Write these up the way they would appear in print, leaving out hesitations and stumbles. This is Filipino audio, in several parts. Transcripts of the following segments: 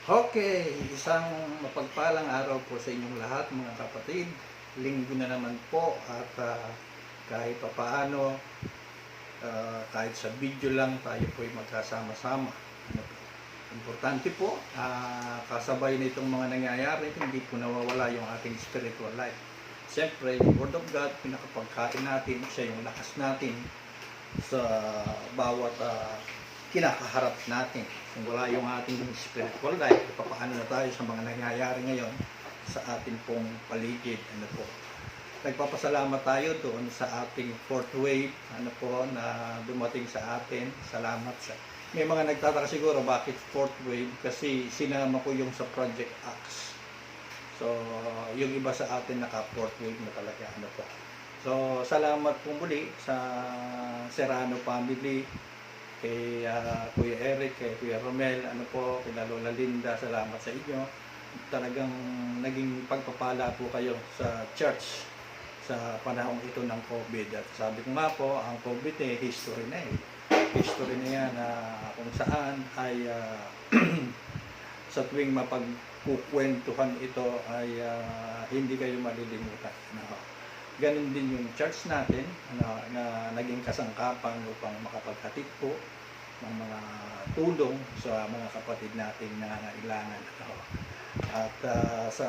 Okay, isang mapagpalang araw po sa inyong lahat mga kapatid. Linggo na naman po at kahit papaano, kahit sa video lang tayo po ay magkasama-sama. Ano po? Importante po, kasabay nitong mga nangyayari, hindi po nawawala yung ating spiritual life. Siyempre, yung Word of God, pinakapagkain natin, siya yung lakas natin sa bawat kinakaharap natin. Kung wala yung ating spiritual life, papaano na tayo sa mga nangyayari ngayon sa ating pong paligid. Ano po? Nagpapasalamat tayo doon sa ating fourth wave, ano po, na dumating sa atin. Salamat sa... May mga nagtataka siguro bakit fourth wave, kasi sinama ko yung sa Project Axe. So, yung iba sa atin naka fourth wave na talaga, ano po. So, salamat po muli sa Serrano family, kay Kuya Eric, kay Kuya Romel, ano po, kay Lola Linda, salamat sa inyo. Talagang naging pagpapala po kayo sa church sa panahon ito ng COVID. At sabi ko nga po, ang COVID history na eh. History na yan na kung saan ay sa tuwing mapagkukwentuhan ito ay hindi kayo malilimutan. Ganun din yung church natin na naging kasangkapan upang makapaghatid po ng mga tulong sa mga kapatid natin na nangangailangan. At sa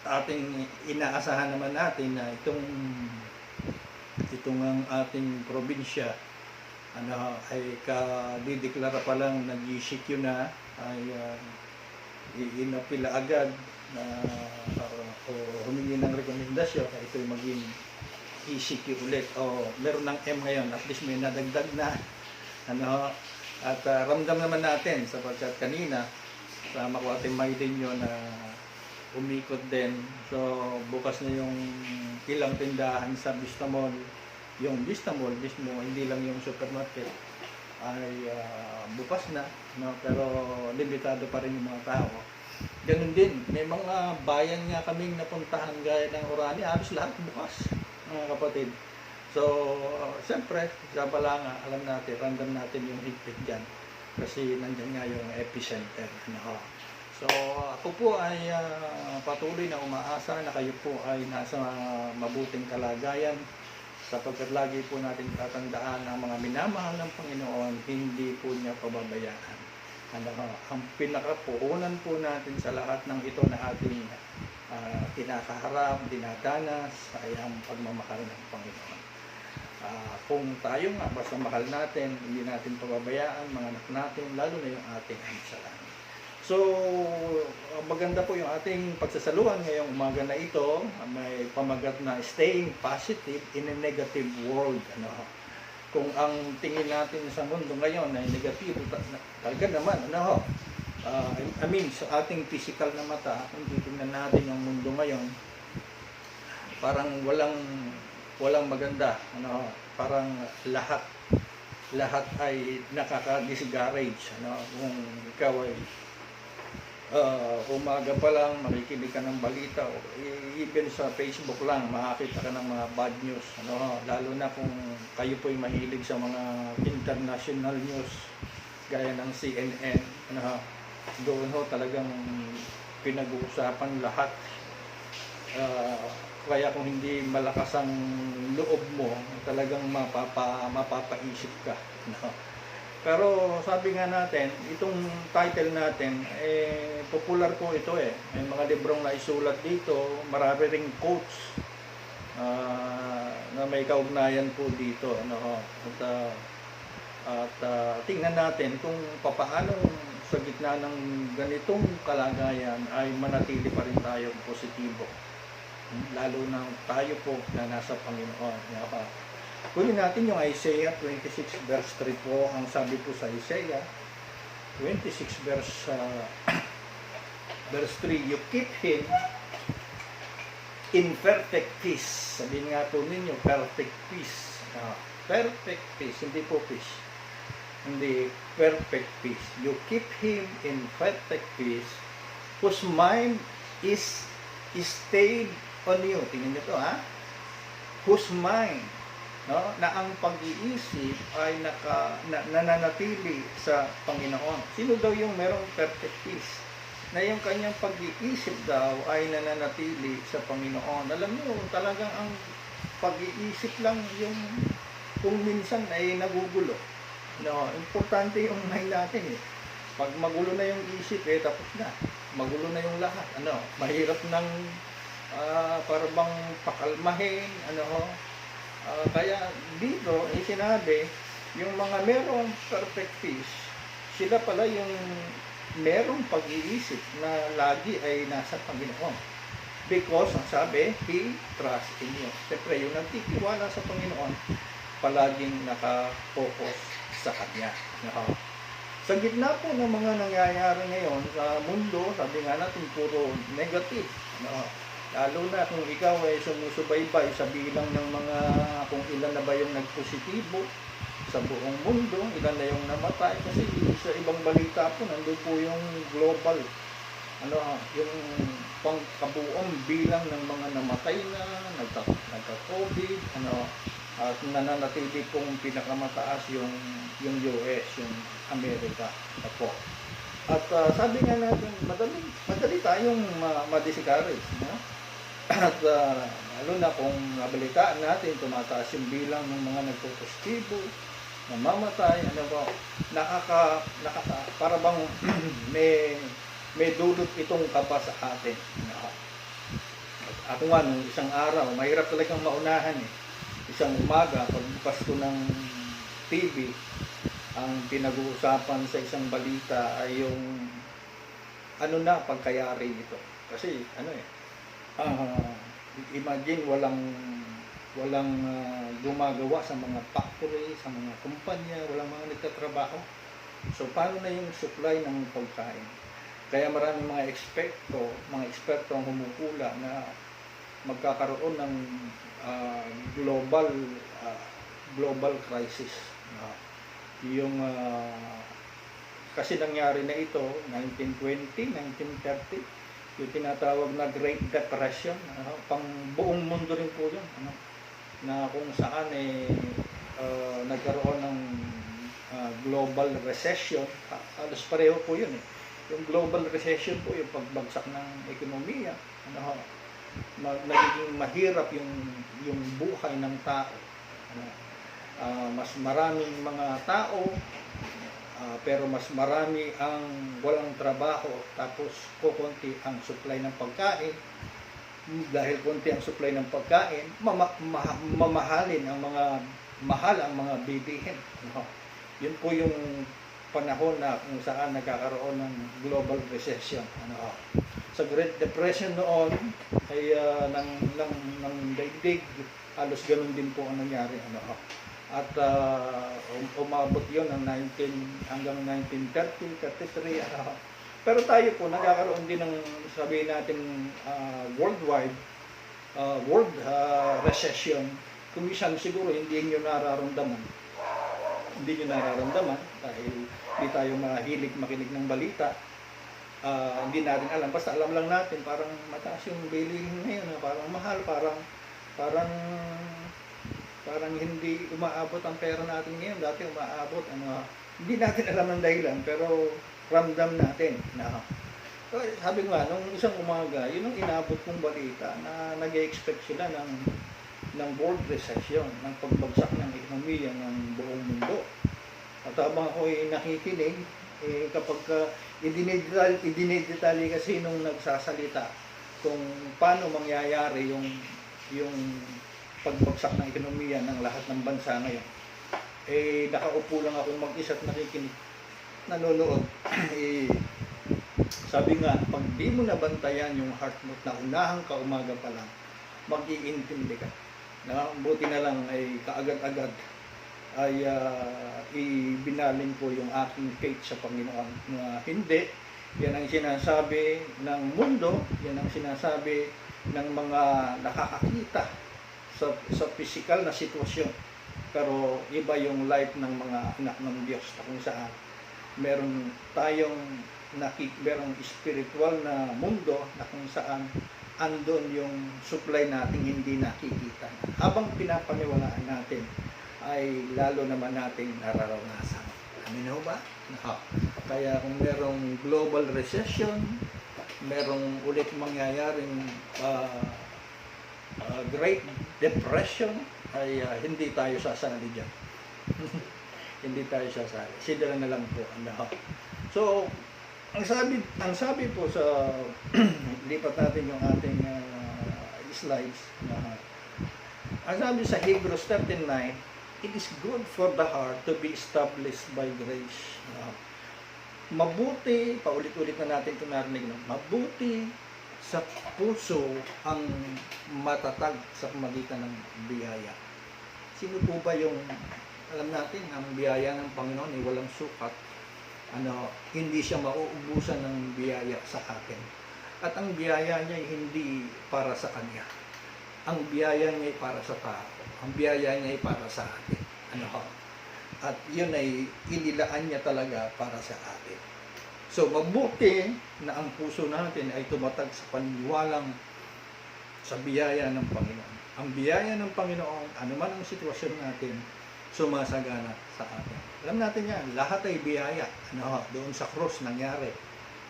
ating inaasahan naman natin na itong ang ating probinsya ay kadideklara pa lang na GCQ na ay iinapila agad na o humingi ng rekomendasyon na ito'y maging ECQ ulit o meron ng M ngayon, at least may nadagdag na at ramdam naman natin sapagkat kanina sa Makuate Maydinyo na umikot din, so bukas na yung ilang tindahan sa Vista Mall, yung Vista Mall mismo, hindi lang yung supermarket ay bukas na, pero limitado pa rin yung mga tao. Ganun din, may mga bayan nga kaming napuntahan gaya ng Orani, halos lahat bukas, mga kapatid. So, siyempre, Zabalanga, alam natin, random natin yung higpit dyan. Kasi nandyan nga yung epicenter. So, ako po ay patuloy na umaasa na kayo po ay nasa mabuting kalagayan, sapagkat lagi po natin tatandaan ang mga minamahal ng Panginoon, hindi po niya pababayaan. Ang pinakapuunan po natin sa lahat ng ito na ating kinakaharap, dinadanas, ay ang pagmamahal ng Panginoon. Kung tayo nga, basta mahal natin, hindi natin pababayaan mga anak natin, lalo na yung ating sa langit. So, maganda po yung ating pagsasaluhan ngayong umaga na ito. May pamagat na staying positive in a negative world. Kung ang tingin natin sa mundo ngayon ay negatibo, talaga naman, I mean, sa ating physical na mata, kung titingnan natin ang mundo ngayon, parang walang maganda, parang lahat ay nakaka-discourage, kung ikaw ay umaga pa lang makikinig ka ng balita o even sa Facebook lang makakita ka ng mga bad news, lalo na kung kayo po'y mahilig sa mga international news gaya ng CNN, doon talagang pinag-uusapan lahat. Kaya kung hindi malakas ang loob mo, talagang mapapaisip ka. Pero sabi nga natin, itong title natin, popular po ito May mga librong na isulat dito, marami ring quotes na may kaugnayan po dito. Tingnan natin kung papaano sa gitna ng ganitong kalagayan ay manatili pa rin tayo positibo. Lalo na tayo po na nasa Panginoon. Kunin natin yung Isaiah 26 verse 3 po. Ang sabi po sa Isaiah 26 verse 3, you keep him in perfect peace. Sabihin nga po ninyo, perfect peace. Perfect peace, hindi po peace. Hindi, perfect peace. You keep him in perfect peace, whose mind is stayed on you. Tingnan nyo to, whose mind no, na ang pag-iisip ay nananatili sa Panginoon. Sino daw yung merong perfect peace? Na yung kanyang pag-iisip daw ay nananatili sa Panginoon. Alam niyo, talagang ang pag-iisip lang yung kung minsan ay nagugulo. No, importante yung mind natin eh. Pag magulo na yung isip tapos na. Magulo na yung lahat. Mahirap ng para bang pakalmahin, kaya dito sinabi, yung mga merong perfect peace, sila pala yung merong pag-iisip na lagi ay nasa Panginoon. Because, ang sabi, He trusts in you. Siyempre, yung nagtitiwala sa Panginoon, palaging naka-focus sa Kanya. Sa gitna po ng mga nangyayari ngayon sa mundo, sabi nga natin, puro negative. Lalo na kung ikaw ay sumusubaybay sa bilang ng mga, kung ilan na ba yung nagpositibo sa buong mundo, ilan na yung namatay. Kasi sa ibang balita po, nandun po yung global, yung pangkabuong bilang ng mga namatay na, nagka-COVID, at nananatili pong pinakamataas yung US, yung Amerika. Po. At sabi nga natin, madali tayong ma-discourage. At lalo na kung nabalitaan natin, tumataas yung bilang ng mga nagpopositibo, namamatay, para bang may dulot itong kaba sa atin. Ako nga, nung isang araw, mahirap talagang maunahan Isang umaga, pagbukas ko ng TV, ang pinag-uusapan sa isang balita ay yung pagkayari nito. Kasi imagine walang gumagawa sa mga factory, sa mga kumpanya, walang mga nagtatrabaho. So paano na yung supply ng pagkain? Kaya maraming mga eksperto ang humukula na magkakaroon ng global crisis. Kasi nangyari na ito 1920, 1930, yung tinatawag na Great Depression, pang buong mundo rin po yun, na kung saan nagkaroon ng global recession. Halos pareho po yun Yung global recession po, yung pagbagsak ng ekonomiya, nagiging mahirap yung buhay ng tao. Mas maraming mga tao, pero mas marami ang walang trabaho, tapos kukunti ang supply ng pagkain. Dahil kunti ang supply ng pagkain, mamahalin ang mga bilihin. Yun po yung panahon na kung saan nagkakaroon ng global recession. Sa Great Depression noon ay ng daigdig, halos ganun din po ang nangyari. At umabot yun hanggang 1930, 33. Pero tayo po, nagkakaroon din ng, sabihin natin, world recession. Kung minsan siguro hindi nyo nararamdaman. Dahil hindi tayo mahilig makinig ng balita. Hindi natin alam, basta alam lang natin parang mataas yung bilihin ngayon, parang mahal, parang hindi umaabot ang pera natin ngayon. Dati umaabot, hindi natin alam ng dahilan, pero ramdam natin. Sabi nga, nung isang umaga, yun ang inabot kong balita na nag-expect sila ng world recession, ng pagbagsak ng ekonomiya ng buong mundo. At habang ako nakikinig, kapag idinidetalye kasi nung nagsasalita kung paano mangyayari yung pagbagsak ng ekonomiya ng lahat ng bansa ngayon, nakaupo lang ako mag-isa at nakikinig, nanonood. Sabi nga, pag di mo nabantayan yung heart mo na unahang kaumaga pa lang, mag-iintindi ka. Buti na lang ay kaagad-agad ay ibinaling ko yung aking faith sa Panginoon. Hindi, yan ang sinasabi ng mundo, yan ang sinasabi ng mga nakakakita sa physical na sitwasyon. Pero iba yung life ng mga anak ng Diyos na kung saan meron tayong merong spiritual na mundo na kung saan andon yung supply natin hindi nakikita. Habang pinapaniwalaan natin, ay lalo naman nating nararanasan. Amin ho ba? No. Kaya kung merong global recession, merong ulit mangyayaring Great Depression, ay hindi tayo sasali dyan. Hindi tayo sasali. Sila na lang po. Ano. So, ang sabi po sa lipat natin yung ating slides. Ang sabi sa Hebrews 13:9, it is good for the heart to be established by grace. Mabuti, paulit-ulit na natin ito narinig, no? Mabuti sa puso ang matatag sa pamagitan ng biyaya. Sino po ba yung, alam natin, ang biyaya ng Panginoon ay walang sukat. Hindi siya mauubusan ng biyaya sa atin. At ang biyaya niya ay hindi para sa kanya. Ang biyaya niya ay para sa tao. Ang biyaya niya ay para sa atin. At yun ay inilaan niya talaga para sa atin. So, mabuti na ang puso natin ay tumatag sa paniniwalang sa biyaya ng Panginoon. Ang biyaya ng Panginoon, anuman ang sitwasyon natin, sumasagana sa atin. Alam natin yan, lahat ay biyaya. Doon sa krus nangyari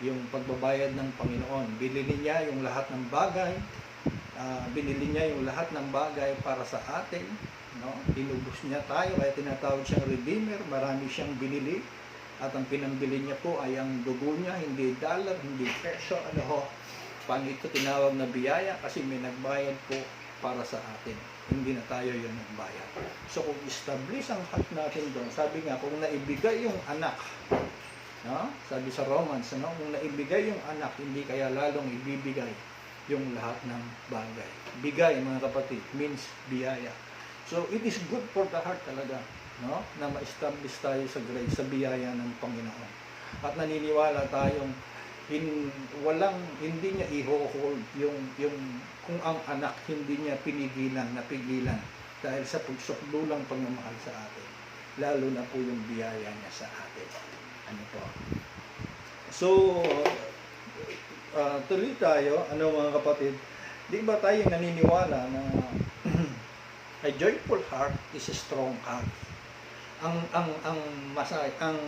yung pagbabayad ng Panginoon. Binili niya yung lahat ng bagay, binili niya yung lahat ng bagay para sa atin. Inubos niya tayo, kaya tinatawag siyang Redeemer. Marami siyang binili. At ang pinambili niya po ay ang dugo niya, hindi dollar, hindi peso. Paano ito tinawag na biyaya? Kasi may nagbayad po para sa atin. Hindi na tayo yung nagbayad. So kung establish ang heart natin doon, sabi nga, kung naibigay yung anak, sabi sa Romans, kung naibigay yung anak, hindi kaya lalong ibibigay yung lahat ng bagay. Bigay, mga kapatid, means biyaya. So it is good for the heart talaga, na ma-establish tayo sa grace, sa biyaya ng Panginoon. At naniniwala tayong hindi niya i-hold yung kung ang anak hindi niya napigilan dahil sa pagsukdulang pagmamahal sa atin, lalo na po yung biyaya niya sa atin. Po? So, tuloy tayo, mga kapatid, di ba tayo naniniwala na a joyful heart is a strong heart. Ang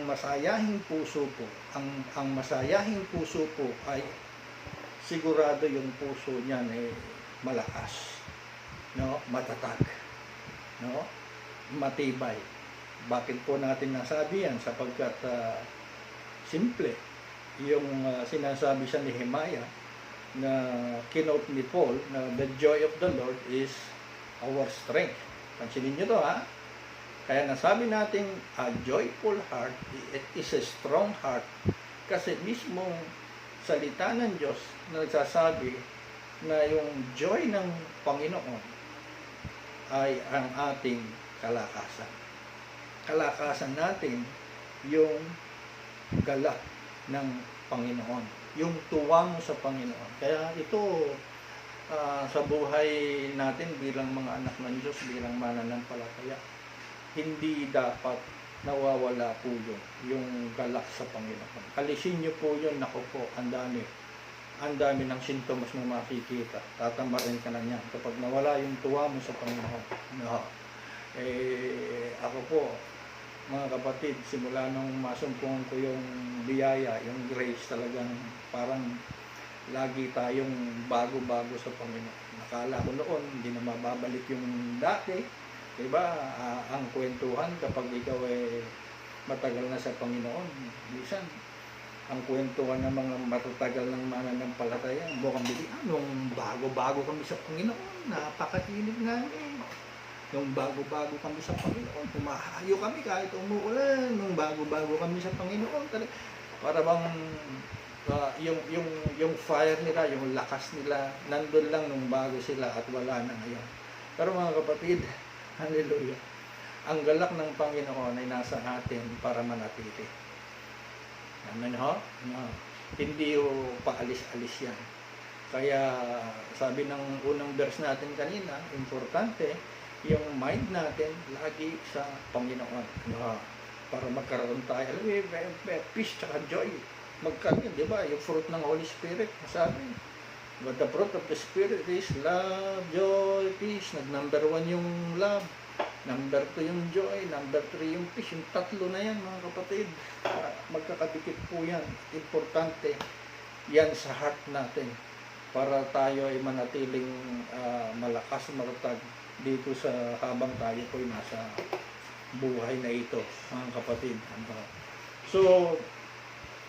masayahing puso po, ang masayahing puso po ay sigurado yung puso niyan ay malakas, matatag, matibay. Bakit po natin nasabi yan? Sapagkat simple yung sinasabi sa Nehemiah na kinote ni Paul na the joy of the Lord is our strength. Pansinin nyo to, Kaya nasabi natin, a joyful heart, it is a strong heart. Kasi mismong salita ng Diyos na nagsasabi na yung joy ng Panginoon ay ang ating kalakasan. Kalakasan natin yung galak ng Panginoon. Yung tuwa mo sa Panginoon. Kaya ito, sa buhay natin bilang mga anak ng Diyos, bilang mananampalataya, hindi dapat nawawala po yung galak sa Panginoon. Alisin niyo po yun, naku po, ang dami ng sintomas na makikita. Tatamarin ka na niyan. Kapag nawala yung tuwa mo sa Panginoon. Ako po, mga kapatid, simula nung masumpungan ko yung biyaya, yung grace, talagang parang lagi tayong bago-bago sa Panginoon. Nakala ko noon, hindi na mababalik yung dati. Diba, ang kwentuhan kapag ikaw ay matagal na sa Panginoon, minsan, ang kwentuhan ng mga matatagal ng mananampalataya, mukhang nung bago-bago kami sa Panginoon, napakainit namin. Nung bago-bago kami sa Panginoon, pumahayo kami kahit umuulan. Nung bago-bago kami sa Panginoon, para bang yung fire nila, yung lakas nila, nandun lang nung bago sila at wala na ngayon. Pero mga kapatid, hallelujah, ang galak ng Panginoon ay nasa atin para manatili. Amen ho? No. Hindi paalis-alis yan. Kaya sabi ng unang verse natin kanina, importante yung mind natin lagi sa Panginoon. No. Para magkaroon tayo, peace at joy. Magkaroon, di ba? Yung fruit ng Holy Spirit, sabi, But the fruit of the Spirit is love, joy, peace. Number 1 yung love. Number 2 yung joy. Number 3 yung peace. Yung tatlo na yan, mga kapatid. Magkakadikit po yan. Importante yan sa heart natin para tayo ay manatiling malakas, matatag dito sa habang tayo po ay nasa buhay na ito, mga kapatid. So,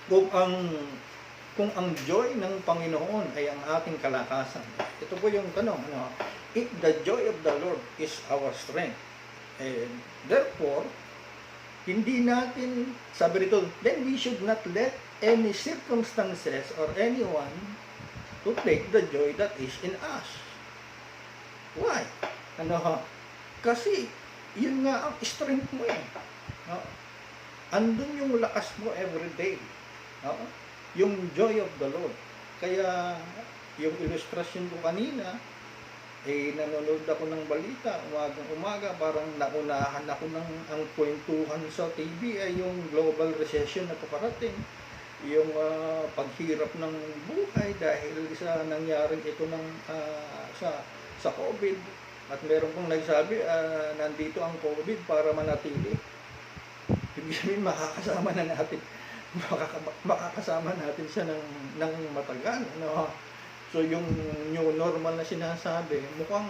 kung ang joy ng Panginoon ay ang ating kalakasan, ito po yung tanong, if the joy of the Lord is our strength, and therefore, hindi natin, sabi rito, then we should not let any circumstances or anyone to take the joy that is in us. Why? Kasi, yun nga ang strength mo eh. Andun yung lakas mo every day. Yung joy of the Lord. Kaya, yung illustration ko kanina, nanonood ako ng balita, umaga, parang naunahan ako ng ang kwentuhan sa TV ay yung global recession na paparating, yung paghirap ng buhay dahil sa nangyaring ito ng sa COVID. At meron pong nagsabi, nandito ang COVID para manatili. Ibig sabihin, makakasama natin siya ng matagal. So yung new normal na sinasabi, mukhang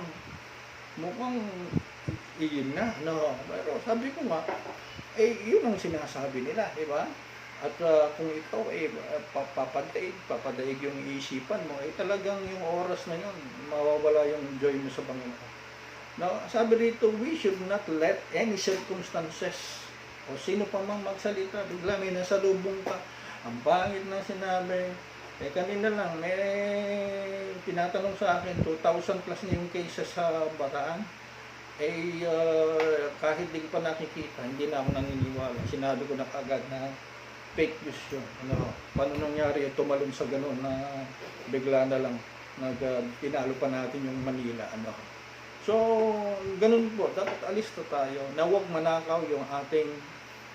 iyon na. Pero sabi ko nga, yun ang sinasabi nila, di ba? At kung ikaw papadaig yung isipan mo, talagang yung oras na yun, mawawala yung joy mo sa Panginoon. Sabi rito, we should not let any circumstances o sino pa mang magsalita, bigla may nasalubong ka, ang pangit na sinabi. Kanina lang, may tinatanong sa akin, 2,000 plus na yung cases sa Bataan. Kahit di ko pa nakikita, hindi na ako naniniwala. Sinabi ko na kagad na fake news yun. Paano nangyari tumalon sa gano'n na bigla na lang pinalo pa natin yung Manila. So, ganun po, dapat alis na tayo na huwag manakaw yung ating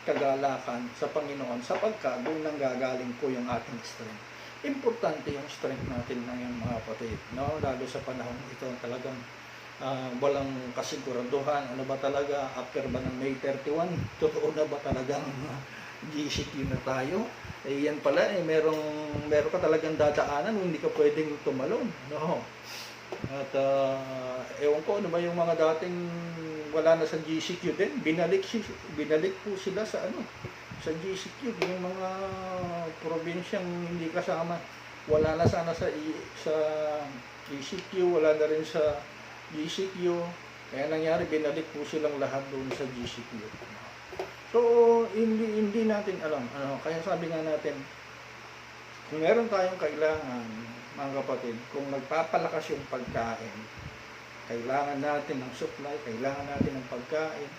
kagalakan sa Panginoon sapagkat doon nang gagaling po yung ating strength. Importante yung strength natin ngayon, mga kapatid, lalo sa panahon ito talagang walang kasiguraduhan. Ano ba talaga after ba ng May 31? Totoo na ba talagang GCQ na tayo? Yan pala, meron ka talagang dadaanan, hindi ka pwedeng tumalon. At ewan ko ano ba yung mga dating wala na sa GCQ din, binalik po sila sa sa GCQ, yung mga probinsyang hindi kasama, wala na sana sa GCQ, wala na rin sa GCQ, kaya nangyari binalik po silang lahat doon sa GCQ. So hindi natin alam, kaya sabi nga natin, kung meron tayong kailangan, mga kapatid, kung nagpapalakas yung pagkain, kailangan natin ng supply, kailangan natin ng pagkain,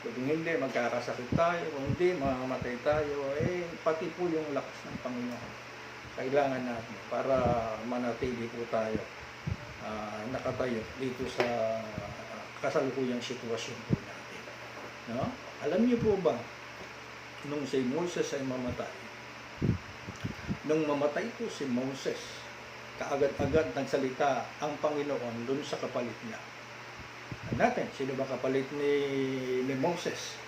kung hindi, magkakasakit tayo, kung hindi, mamamatay tayo, pati po yung lakas ng Panginoon kailangan natin para manatili po tayo nakatayo dito sa kasalukuyang sitwasyon po natin. Alam niyo po ba, nung si Moses ay mamatay, nung mamatay po si Moses, kaagad-agad nagsalita ang Panginoon dun sa kapalit niya. Natin, sino ba kapalit ni Moses?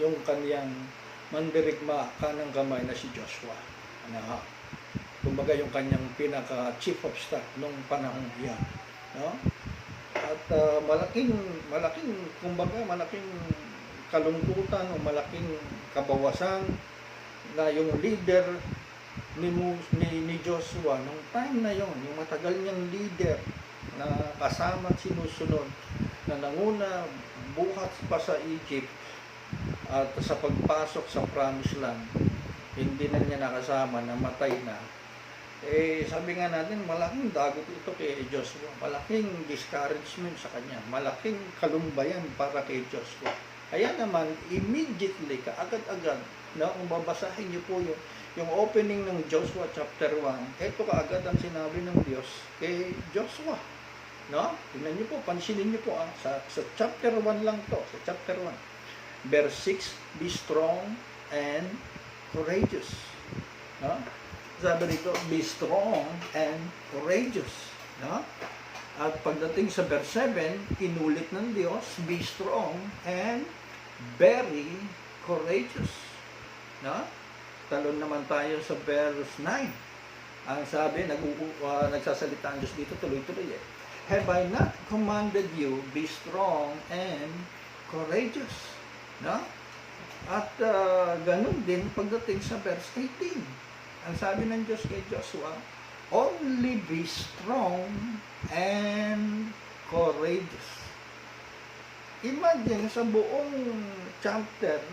Yung kaniyang mandirigma kanang kamay na si Joshua. Kumbaga yung kanyang pinaka-chief of staff nung panahon yan. At malaking kalungkutan o malaking kabawasan na yung leader ni Joshua nung time na yon, yung matagal niyang leader na kasama at sinusunod na nanguna buhat pa sa Egypt at sa pagpasok sa Promised Land, hindi na niya nakasama, namatay na. Sabi nga natin, malaking dagot ito kay Joshua, malaking discouragement sa kanya, malaking kalumbayan para kay Joshua. Kaya naman, immediately, kaagad-agad, kung babasahin niyo po yung opening ng Joshua chapter 1, ito kaagad ang sinabi ng Diyos kay Joshua. Tingnan niyo po, pansinin niyo po, sa chapter 1 lang to, sa chapter 1. Verse 6, be strong and courageous. Sabi dito, be strong and courageous. No? At pagdating sa verse 7, inulit ng Diyos, be strong and very courageous. No? Talon naman tayo sa verse 9. Ang sabi, nagsasalita ang Diyos dito, tuloy-tuloy eh. Have I not commanded you, be strong and courageous? No? At ganun din pagdating sa verse 18. Ang sabi ng Diyos kay Joshua, only be strong and courageous. Imagine, sa buong chapter,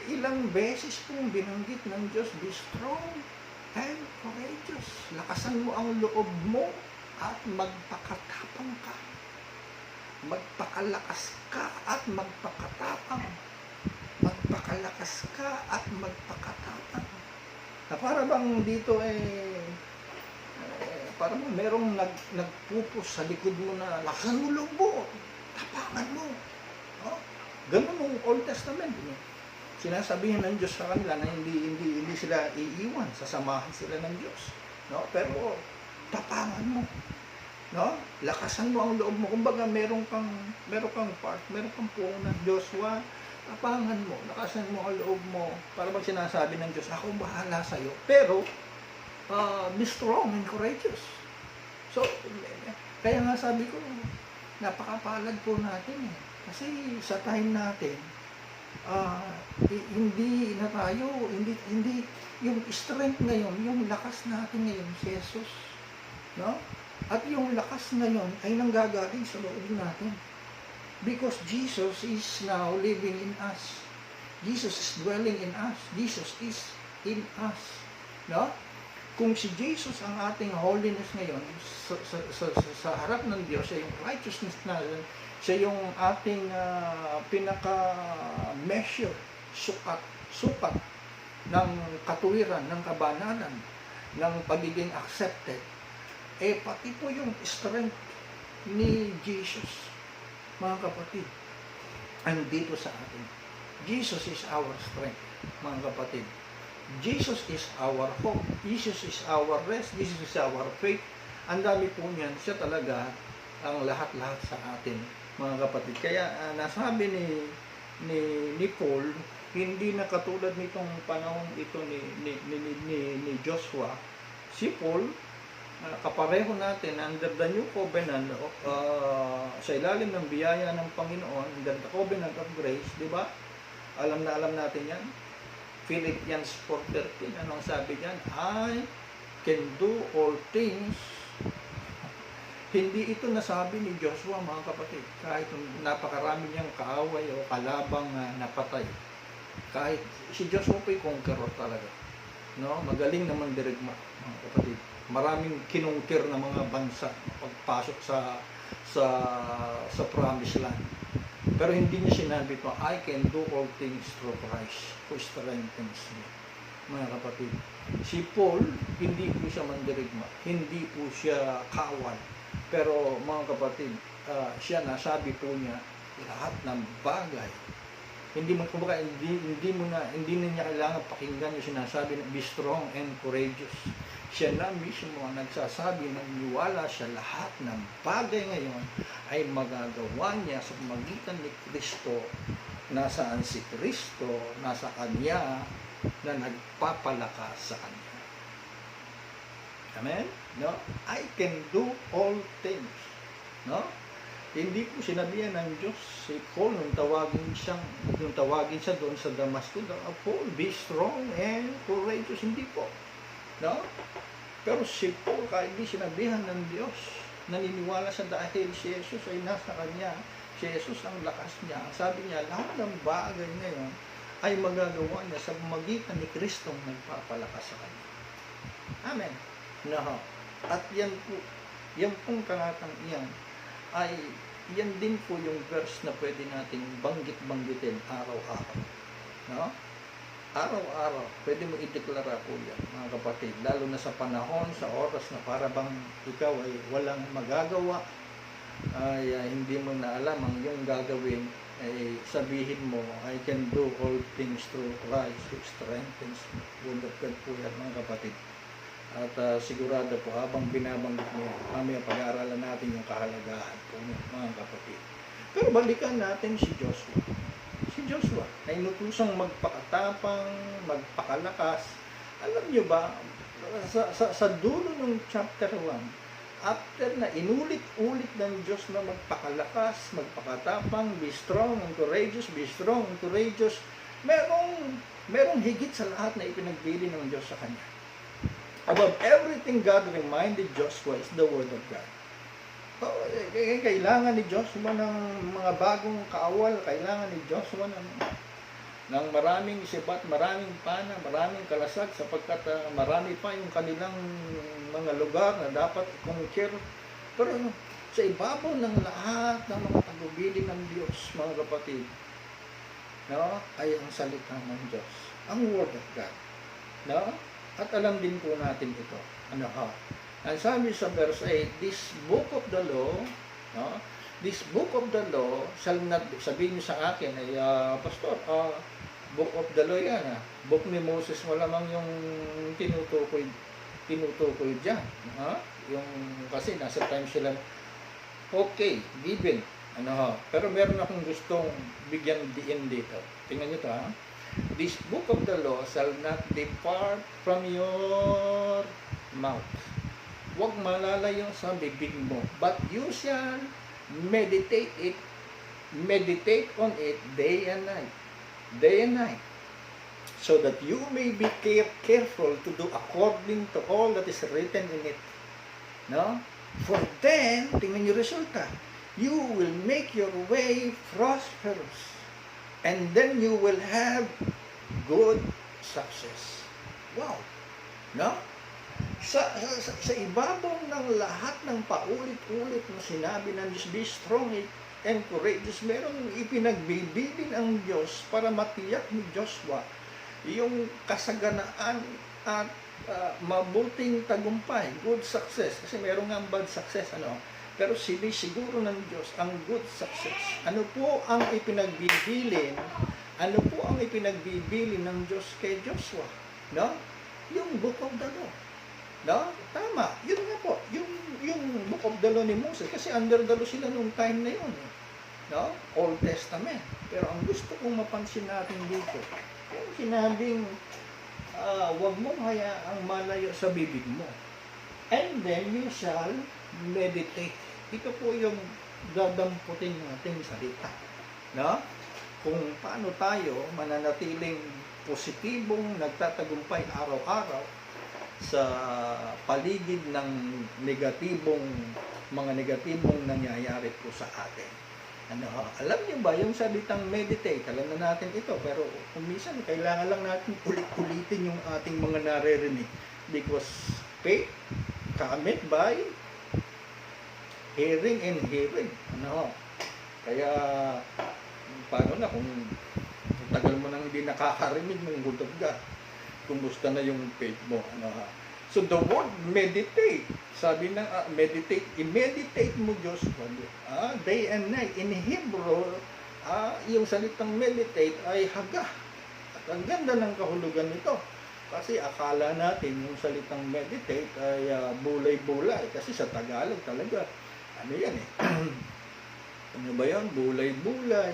ilang beses pong binanggit ng Diyos, be strong and courageous. Lakasan mo ang loob mo at magpakatapang ka. Magpakalakas ka at magpakatapang. Magpakalakas ka at magpakatapang. Na para bang dito para bang merong nagpupos sa likod mo na lakasan mo loob mo, tapangan mo. Oh? Ganun ang Old Testament. Sinasabihan ng Diyos sa kanila na hindi sila iiwan, sasamahan sila ng Diyos. No? Pero tapangan mo. No? Lakasan mo ang loob mo. Kumbaga meron kang puhunan, Joshua, tapangan mo, lakasan mo ang loob mo. Para bang sinasabi ng Diyos, ako bahala sa iyo. Pero be strong and courageous. So, kaya nga sabi ko, napakapalad po natin eh. Kasi sa time natin, hindi na tayo, hindi yung strength ngayon, yung lakas natin ngayon, si Jesus. No? At yung lakas ngayon ay nanggagaling sa loob natin. Because Jesus is now living in us. Jesus is dwelling in us. Jesus is in us. No? Kung si Jesus ang ating holiness ngayon, sa harap ng Diyos, siya yung righteousness natin, siya yung ating pinaka-measure, sukat ng katuwiran, ng kabanalan, ng pagiging accepted. Pati po yung strength ni Jesus, mga kapatid, andito sa atin. Jesus is our strength, mga kapatid. Jesus is our hope. Jesus is our rest. Jesus is our faith. Ang dami po niyan, siya talaga ang lahat-lahat sa atin, mga kapatid. Kaya nasabi ni Paul, hindi na katulad nitong panahon ito ni Joshua. Si Paul, kapareho natin under the new covenant, sa ilalim ng biyaya ng Panginoon, under the covenant of grace, di ba? Alam natin yan. Philippians 4:13, anong sabi diyan? I can do all things. Hindi ito nasabi ni Joshua, mga kapatid, kahit napakarami niyang kaaway o kalabang napatay. Kahit si Joshua po'y conqueror talaga. No? Magaling naman dirigma, mga kapatid. Maraming kinungkir na mga bansa pagpasok sa promised land. Pero hindi niya sinabi ito, I can do all things through Christ who strengthens me. Mga kapatid, si Paul, hindi po siya mandirigma, hindi po siya kawal. Pero mga kapatid, siya nasabi po niya, lahat ng bagay. Hindi na niya kailangan pakinggan yung sinasabi na be strong and courageous. Siya na mismo ang nagsasabi na niwala siya lahat ng bagay ngayon ay magagawa niya sa pamamagitan ni Kristo. Nasaan si Kristo? Nasa Kanya na nagpapalakas sa Kanya. Amen? No? I can do all things. No? Hindi po sinabihan ng Diyos si Paul nung tawagin siya doon sa Damascus, Paul, be strong and courageous. Hindi po. No? Pero si Paul, kahit di sinabihan ng Diyos, naniniwala siya dahil si Jesus ay nasa kanya. Si Jesus ang lakas niya. Sabi niya, lahat ng bagay ngayon ay magagawa niya sa pamamagitan ni Kristong nagpapalakas sa kanya. Amen. No. At yan pong talatang iyan, ay yan din po yung verse na pwede nating banggit-banggitin araw-araw. No? Araw-araw, pwede mo ideklara po yan, mga kapatid. Lalo na sa panahon, sa oras na para bang ikaw ay walang magagawa, ay hindi mo na alam ang iyong gagawin, ay sabihin mo, I can do all things through Christ who strengthens me. Word of God po yan, mga kapatid. At sigurado po habang binabanggit mo yan, mamaya pag-aaralan natin yung kahalagahan po mga kapatid. Pero balikan natin si Joshua. Si Joshua ay inutusang magpakatapang, magpakalakas. Alam nyo ba, sa dulo ng chapter 1, after na inulit-ulit ng Diyos na magpakalakas, magpakatapang, be strong and courageous, be strong and courageous, merong higit sa lahat na ipinagbili ng Diyos sa Kanya. Above everything, God reminded Joshua is the Word of God. So, kailangan ni Joshua ng mga bagong kaawal, kailangan ni Joshua ng maraming sibat, maraming pana, maraming kalasag, sapagkat marami pa yung kanilang mga lugar na dapat i-conquer. Pero sa ibabaw ng lahat ng mga tagubilin ng Diyos, mga kapatid, no, ay ang salita ng Diyos, ang Word of God. No? At alam din po natin ito. Ang sabi sa verse 8, this book of the law, no? This book of the law shall not, sabihin niyo sa akin, ay, Pastor, book of the law yan. Book ni Moses, malamang yung tinutukoy dyan. Yung, kasi nasa time sila, okay, given. Pero meron akong gustong bigyan diin dito. Tingnan niyo ito, this book of the law shall not depart from your mouth. Huwag malalayo sa bibig mo. But you shall meditate on it day and night. Day and night. So that you may be careful to do according to all that is written in it. No? For then, tingnan niyo resulta, you will make your way prosperous. And then you will have good success. Wow! No? Sa ibabaw ng lahat ng paulit-ulit na sinabi ng Diyos, be strong and courageous, merong ipinagbibilin ang Diyos para matiyak ni Joshua yung kasaganaan at mabuting tagumpay, good success. Kasi merong nga bad success, pero sinisiguro ng Diyos ang good success. Ano po ang ipinagbibilin? Ano po ang ipinagbibilin ng Diyos kay Joshua? No? Yung book of the law. No? Tama. Yun nga po. Yung book of the law ni Moses. Kasi under the law sila nung time na yun. No? Old Testament. Pero ang gusto kong mapansin natin dito, yung sinabing, huwag mong hayaang malayo sa bibig mo. And then you shall meditate. Ito po yung dadamputin nating salita. No? Kung paano tayo mananatiling positibong nagtatagumpay araw-araw sa paligid ng mga negatibong nangyayari po sa atin. Alam niyo ba yung salitang meditate? Alam na natin ito, pero kung minsan kailangan lang natin ulit-ulitin yung ating mga naririnig, because faith cometh by hearing and hearing. Kaya paano na kung tagal mo nang hindi nakakarinig ng Word of God, kumusta na yung faith mo? So the word meditate, sabi na meditate, i-meditate mo Diyos day and night. In Hebrew, yung salitang meditate ay haga. At ang ganda ng kahulugan nito. Kasi akala natin yung salitang meditate ay bulay-bulay. Kasi sa Tagalog talaga, ano yan ano ba yan? Bulay-bulay,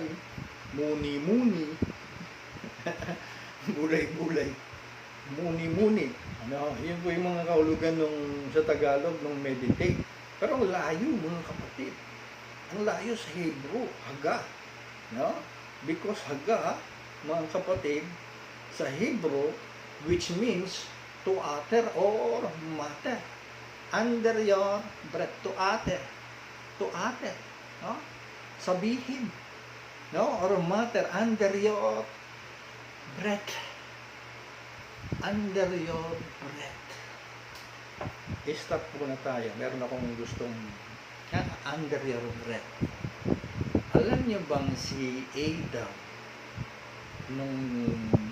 muni-muni, bulay-bulay, muni-muni. Yun po yung mga kahulugan sa Tagalog nung meditate. Pero ang layo, mga kapatid. Ang layo sa Hebrew, haga. No? Because haga, mga kapatid, sa Hebrew, which means to utter or matter. Under your breath, to utter. To utter. No? Sabihin. No? Or matter, under your breath. Under your breath. I-stop muna tayo. Meron akong gustong under your breath. Alam niyo bang si Adam, nung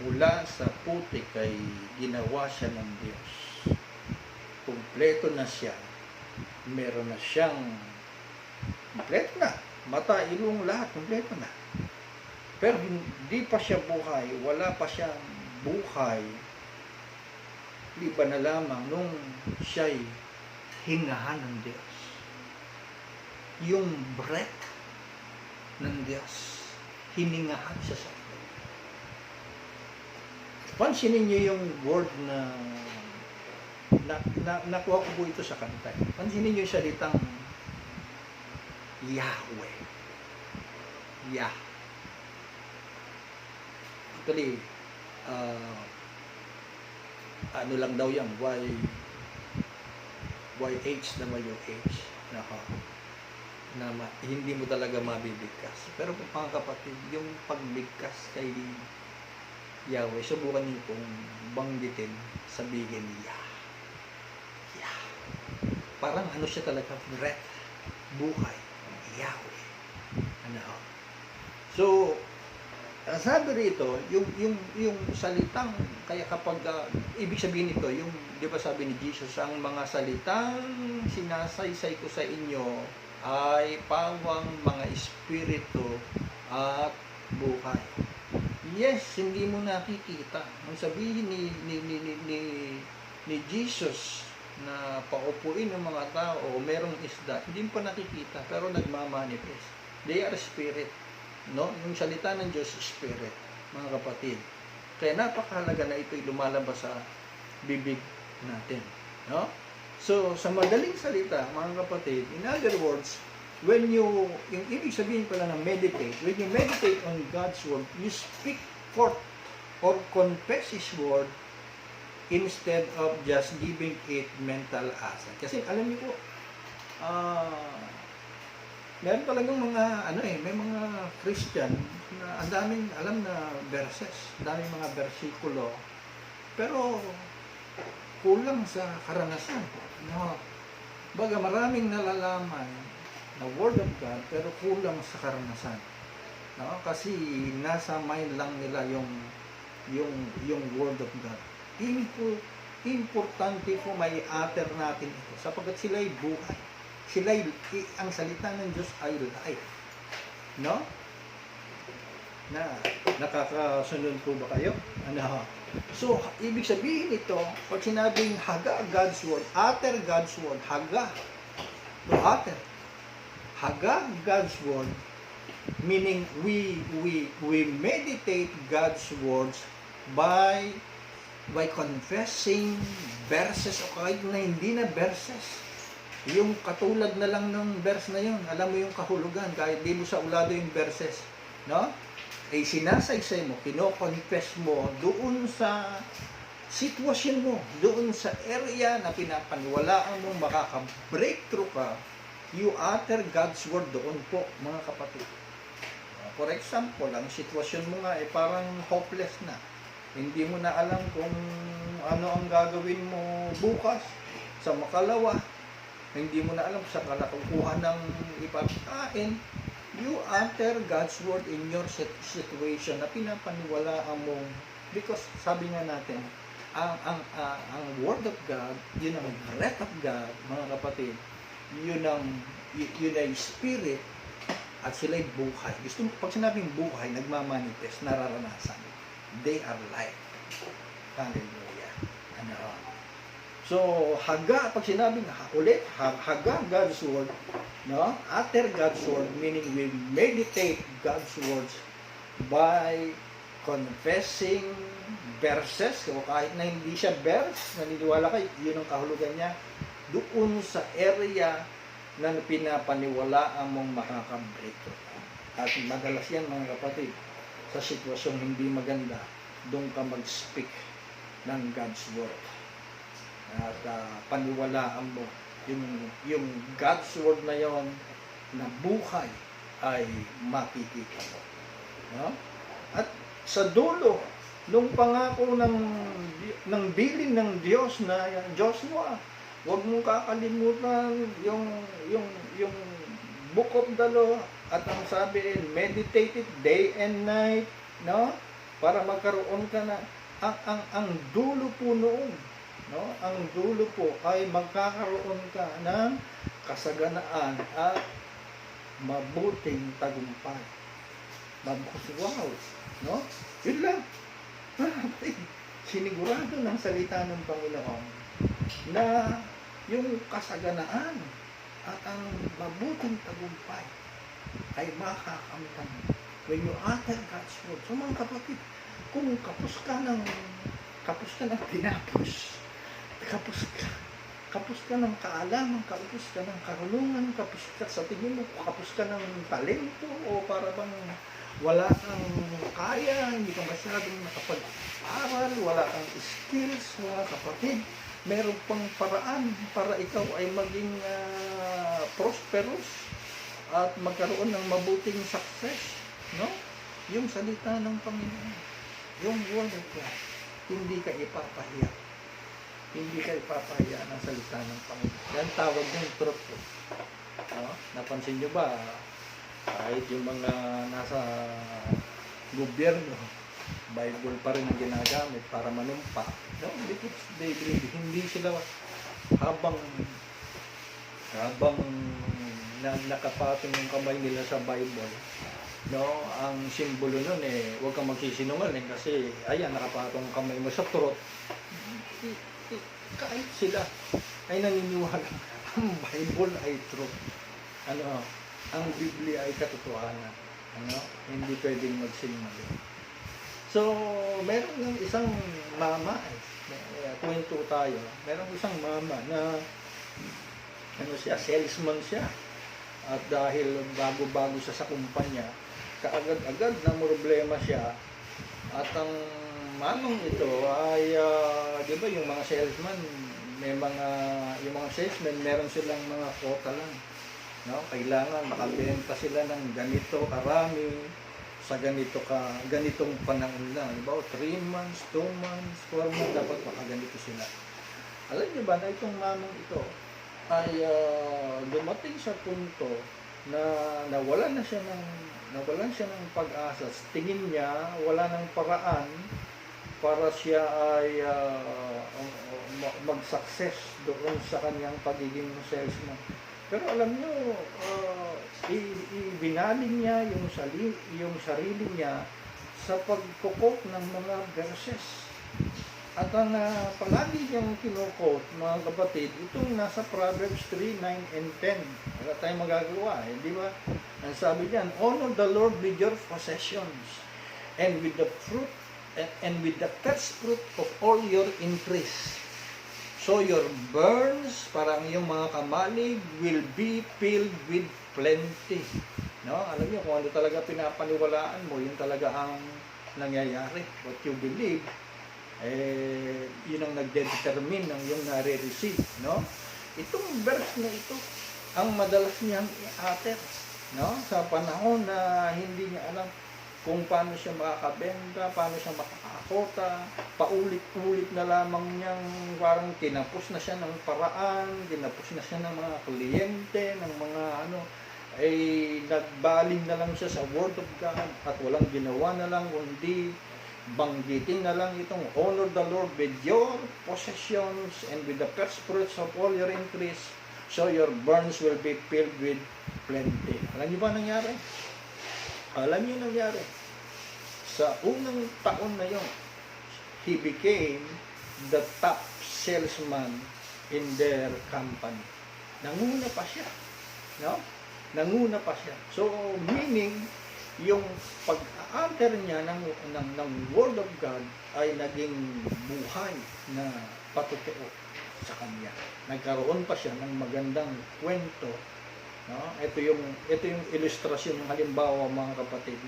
mula sa putik ay ginawa siya ng Diyos. Kumpleto na siya. Meron na siyang kumpleto na. Mata, ilong, lahat. Kumpleto na. Pero hindi pa siya buhay. Wala pa siyang buhay. Iba na lamang nung siya'y hingahan ng Diyos. Yung breath ng Diyos, hiningahan siya sa atin. Pansinin niyo yung word na nakuha ko po ito sa kanta. Pansinin niyo yung salitang Yahweh. Yah. Actually, ano lang daw yan, YHWH, hindi mo talaga mabibigkas. Pero mga kapatid, yung pagbigkas kay Yahweh, subukan niyo pong banggitin, sabihin Yah. Yah. Parang ano siya talaga, breath, buhay, Yahweh. So, sabi rito, yung salitang, kaya kapag, ibig sabihin nito, yung, di ba sabi ni Jesus, ang mga salitang sinasaysay ko sa inyo ay pawang mga espiritu at buhay. Yes, hindi mo nakikita. Ang sabihin ni Jesus na paupuin ng mga tao o merong isda, hindi mo pa nakikita, pero nagmamanifest. They are spirit. No? Yung salita ng Diyos, spirit, mga kapatid. Kaya napakahalaga na ito'y lumalabas sa bibig natin. No? So, sa madaling salita, mga kapatid, in other words, when yung ibig sabihin pala ng meditate, when you meditate on God's word, you speak forth or confess His word instead of just giving it mental asset. Kasi alam niyo po, meron talagang mga may mga Christian na ang daming alam na verses, daming mga bersikulo, pero kulang sa karanasan. No? Baga maraming nalalaman na word of God pero kulang sa karanasan. No? Kasi nasa mind lang nila yung word of God. Importante po may utter natin ito sapagkat sila'y buhay. Ang salita ng Diyos ay life. No? Nakakasunod po ba kayo? So, ibig sabihin ito, pag sinabing haga God's word, utter God's word, haga, to utter. Haga God's word, meaning we meditate God's words by confessing verses o kahit na hindi na verses. Yung katulad na lang ng verse na yun, alam mo yung kahulugan, kahit di mo sa ulado yung verses, no? Ay sinasaysay mo, kino-confess mo doon sa sitwasyon mo, doon sa area na pinapaniwalaan mo, makaka-breakthrough ka, you utter God's word doon po, mga kapatid. For example, ang sitwasyon mo nga ay parang hopeless na. Hindi mo na alam kung ano ang gagawin mo bukas, sa makalawa, hindi mo na alam sa kalakukuha ng ipagkain, you utter God's word in your situation na pinapaniwalaan mo. Because sabi nga natin, ang word of God, yun ang breath of God, mga kapatid, yun ay spirit at sila'y buhay. Gusto mo, pag sinabing buhay, nagmamanifest, nararanasan. They are life. Hallelujah. So, haga, pag sinabing haga God's word, no? Utter God's word, meaning we meditate God's words by confessing verses, o kahit na hindi siya verse, naniniwala kayo, yun ang kahulugan niya, doon sa area na pinapaniwalaan mong makaka-breakthrough. At madalas yan, mga kapatid, sa sitwasyong hindi maganda, doon ka mag-speak ng God's word. At paniwalaan mo yung God's word na yon na buhay ay makikita mo. No? At sa dulo nung pangako ng bilin ng Diyos na Joshua, huwag mong kakalimutan yung book of the law, at ang sabi, meditate it day and night, no? Para magkaroon ka na ang dulo po noon, no? Ang dulo po ay magkakaroon ka ng kasaganaan at mabuting tagumpay. Wow, no? Yun lang. sinigurado ng salita ng Panginoon na yung kasaganaan at ang mabuting tagumpay ay makakamtan when you utter God's word. So mga kapatid, kung kapos ka ng tinapos, kapos ka ng kaalaman, kapos ka ng karunungan, kapos ka sa tingin mo, kapos ka ng talento, o para bang wala kang kaya, hindi ka masyadong nakapag-aral, wala kang skills, mga kapatid, meron pang paraan para ikaw ay maging prosperous at magkaroon ng mabuting success, no? Yung salita ng Panginoon, yung word of God, hindi ka ipapahiya. Hindi ka ipapahiya ng salita ng Panginoon. Yan tawag ng truth. No? Napansin nyo ba, kahit yung mga nasa gobyerno, Bible pa rin ang ginagamit para manumpa. No? Because they believe, hindi sila habang nakapatong yung kamay nila sa Bible, no, ang simbolo nun huwag kang magsisinungaling kasi ayan, nakapatong ang kamay mo sa truth. Kahit sila ay naniniwala ang Bible ay truth. Ang Biblia ay katotohanan. Hindi pwedeng magsinungaling. So, meron ng isang mama, kwento tayo, meron isang mama na salesman siya. At dahil bago-bago sa kumpanya, kaagad-agad na problema siya. At ang mamang ito ay, di ba yung mga salesman, yung mga salesmen, meron silang mga quota lang. No? Kailangan makabenta sila ng ganito karami, sa ganitong panahon lang. Diba? 3 months, 2 months, 4 months, dapat makaganito sila. Alam niyo ba na itong mamang ito ay dumating sa punto na nawalan siya ng pag-asa. Tingin niya wala ng paraan para siya ay mag-success doon sa kanyang pagiging salesman. Pero alam niyo, ibinaling niya yung sarili niya sa pagkukot ng mga verses. At ang palagi niyang kinukot, mga kapatid, itong nasa Proverbs 3, 9, and 10. Wala tayong magagawa, di ba? Ang sabi diyan, honor the Lord with your possessions, and with the first fruit of all your increase. So your barns, parang yung mga kamalig, will be filled with plenty. No? Alam niyo, kung ano talaga pinapaniwalaan mo, yun talaga ang nangyayari. What you believe, yun ang nagdedetermine ng yung nare-receive, no? Itong verse na ito, ang madalas niyang i-utter, no? Sa panahon na hindi niya alam kung paano siya makakabenta, paano siya makakakota, paulit-ulit na lamang niyang parang tinapos na siya ng paraan, tinapos na siya ng mga kliyente, ng mga nagbaling na lang siya sa Word of God at walang ginawa na lang kundi banggitin na lang itong honor the Lord with your possessions and with the first fruits of all your increase, so your barns will be filled with plenty. Alam niyo ba nangyari? Alam niyo nangyari? Sa unang taon na yon, he became the top salesman in their company. Nanguna pa siya. No? Nanguna pa siya. So, meaning, yung pag-utter niya ng Word of God ay naging buhay na patotoo sa kanya. Nagkaroon pa siya ng magandang kwento. No? Ito yung ilustrasyon ng halimbawa, mga kapatid,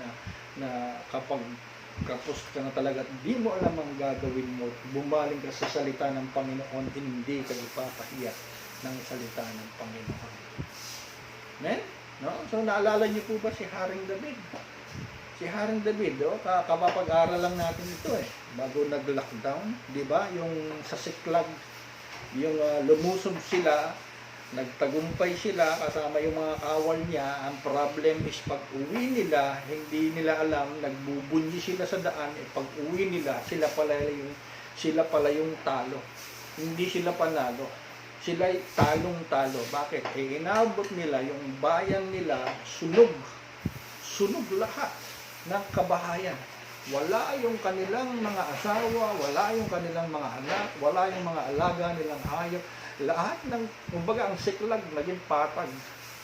na kapag kapos ka na talaga at di mo alam ang gagawin mo, bumaling ka sa salita ng Panginoon, hindi ka ipapahiya ng salita ng Panginoon. Amen? No? So, naalala niyo po ba si Haring David? Si Haring David, kapapag-aral lang natin ito bago nag-lockdown, di ba? Yung sa Siklag, yung lumusob sila, nagtagumpay sila kasama yung mga kawal niya. Ang problem is pag uwi nila, hindi nila alam, nagbubunyi sila sa daan, pag uwi nila, sila pala yung talo. Hindi sila panalo. Sila talong-talo. Bakit? Inabot nila yung bayan nila, sunog lahat ng kabahayan. wala yung kanilang mga asawa, wala yung kanilang mga anak, wala yung mga alaga nilang hayop. Lahat ng, kumbaga ang siklag naging patag,